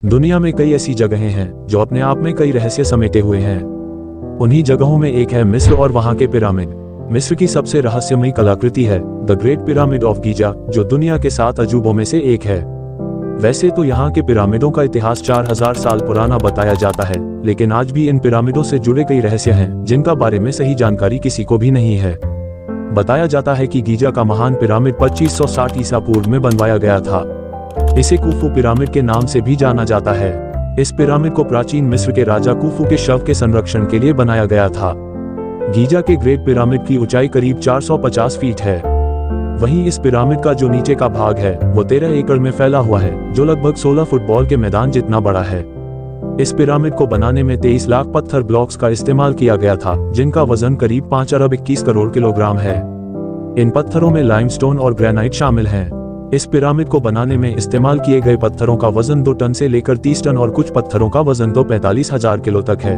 दुनिया में कई ऐसी जगहें हैं जो अपने आप में कई रहस्य समेटे हुए हैं। उन्हीं जगहों में एक है मिस्र और वहां के पिरामिड। मिस्र की सबसे रहस्यमयी कलाकृति है the great pyramid of Giza, जो दुनिया के 7 अजूबों में से एक है। वैसे तो यहाँ के पिरामिडों का इतिहास 4000 साल पुराना बताया जाता है, लेकिन आज भी इन पिरामिडों से जुड़े कई रहस्य हैं जिनका बारे में सही जानकारी किसी को भी नहीं है। बताया जाता है कि गीजा का महान पिरामिड 2560 ईसा पूर्व में बनवाया गया था। इसे कुफू पिरामिड के नाम से भी जाना जाता है। इस पिरामिड को प्राचीन मिस्र के राजा कुफू के शव के संरक्षण के लिए बनाया गया था। गीजा के ग्रेट पिरामिड की ऊंचाई करीब 450 फीट है। वहीं इस पिरामिड का जो नीचे का भाग है वो 13 एकड़ में फैला हुआ है, जो लगभग 16 फुटबॉल के मैदान जितना बड़ा है। इस पिरामिड को बनाने में 23 लाख पत्थर ब्लॉक्स का इस्तेमाल किया गया था, जिनका वजन करीब 5 अरब 21 करोड़ किलोग्राम है। इन पत्थरों में लाइमस्टोन और ग्रेनाइट शामिल हैं। इस पिरामिड को बनाने में इस्तेमाल किए गए पत्थरों का वजन 2 टन से लेकर 30 टन और कुछ पत्थरों का वजन तो 45,000 किलो तक है।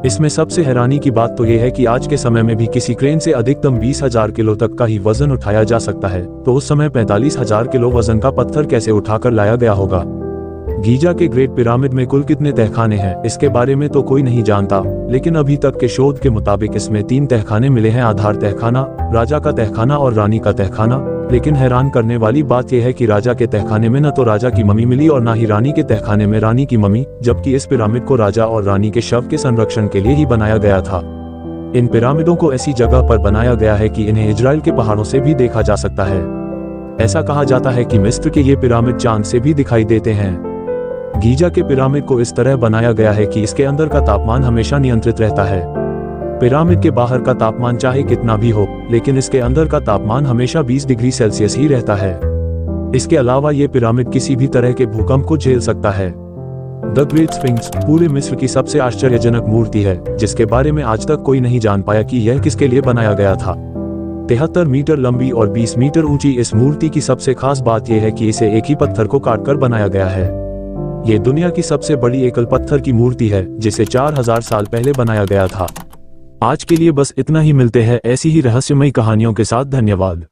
इसमें सबसे हैरानी की बात तो यह है कि आज के समय में भी किसी क्रेन से अधिकतम 20,000 किलो तक का ही वजन उठाया जा सकता है, तो उस समय 45,000 किलो वजन का पत्थर कैसे उठाकर लाया गया होगा। गीजा के ग्रेट पिरामिड में कुल कितने तहखाने हैं इसके बारे में तो कोई नहीं जानता, लेकिन अभी तक के शोध के मुताबिक इसमें 3 तहखाने मिले हैं: आधार तहखाना, राजा का तहखाना और रानी का तहखाना। लेकिन हैरान करने वाली बात यह है कि राजा के तहखाने में न तो राजा की मम्मी मिली और न ही रानी के तहखाने में रानी की मम्मी, जबकि इस पिरामिड को राजा और रानी के शव के संरक्षण के लिए ही बनाया गया था। इन पिरामिडों को ऐसी जगह पर बनाया गया है कि इन्हें इजराइल के पहाड़ों से भी देखा जा सकता है। ऐसा कहा जाता है कि मिस्र के ये पिरामिड चांद से भी दिखाई देते हैं। गीजा के पिरामिड को इस तरह बनाया गया है कि इसके अंदर का तापमान हमेशा नियंत्रित रहता है। पिरामिड के बाहर का तापमान चाहे कितना भी हो, लेकिन इसके अंदर का तापमान हमेशा 20 डिग्री सेल्सियस ही रहता है। इसके अलावा ये पिरामिड किसी भी तरह के भूकंप को झेल सकता है। द ग्रेट स्फिंक्स पूरे मिस्र की सबसे आश्चर्यजनक मूर्ति है, जिसके बारे में आज तक कोई नहीं जान पाया कि यह किसके लिए बनाया गया था। 73 मीटर लंबी और 20 मीटर ऊंची इस मूर्ति की सबसे खास बात यह है कि इसे एक ही पत्थर को काटकर बनाया गया है। ये दुनिया की सबसे बड़ी एकल पत्थर की मूर्ति है, जिसे 4000 साल पहले बनाया गया था। आज के लिए बस इतना ही। मिलते हैं ऐसी ही रहस्यमयी कहानियों के साथ। धन्यवाद।